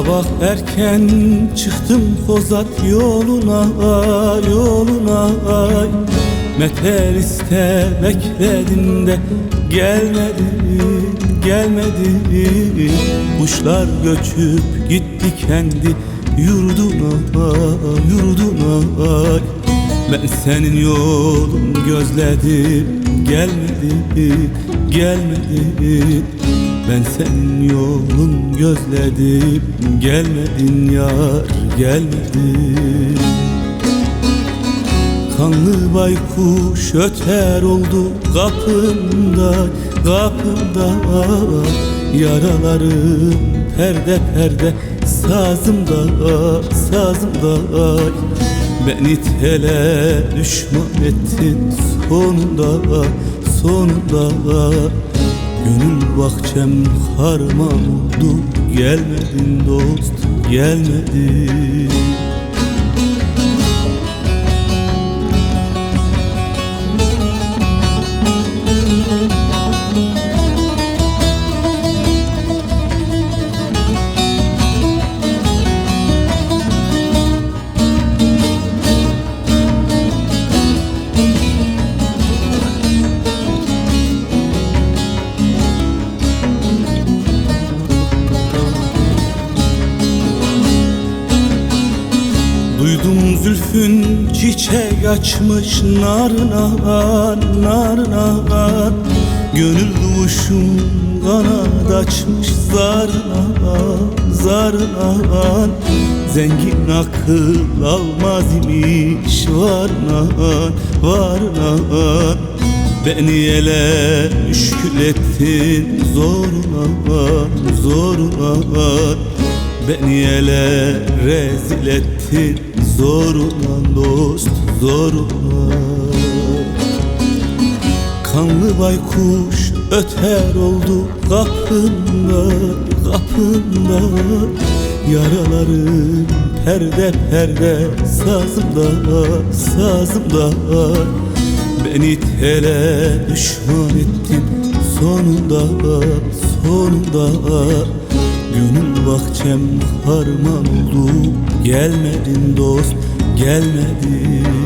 Sabah erken çıktım Kozat yoluna, yoluna. Meteliste bekledim de gelmedi, gelmedi. Kuşlar göçüp gitti kendi yurduna, yurduna. Ben senin yolun gözledim, gelmedi, gelmedi. Ben senin yolun gözledim, gelmedin yar, gelmedin. Kanlı baykuş öter oldu kapımda, kapımda. Yaralarım perde perde sazımda, sazımda. Beni tele düşman ettin sonunda, sonunda. Gönül bahçem harman oldu, gelmedin dost, gelmedin. Duydum zülfün çiçek açmış narına, narına. Gönül kuşum kanat açmış zarına, zarına. Zengin akıl almaz imiş varına, varına. Beni ele müşkül ettin zoruna, zoruna. Beni ele rezil ettin zoruna dost, zoruna. Kanlı baykuş öter oldu kapında, kapında. Yaralarım perde perde sazımda, sazımda. Beni tele düşman ettin sonunda, sonunda. Gönül bahçem harman oldu, gelmedin dost, gelmedin.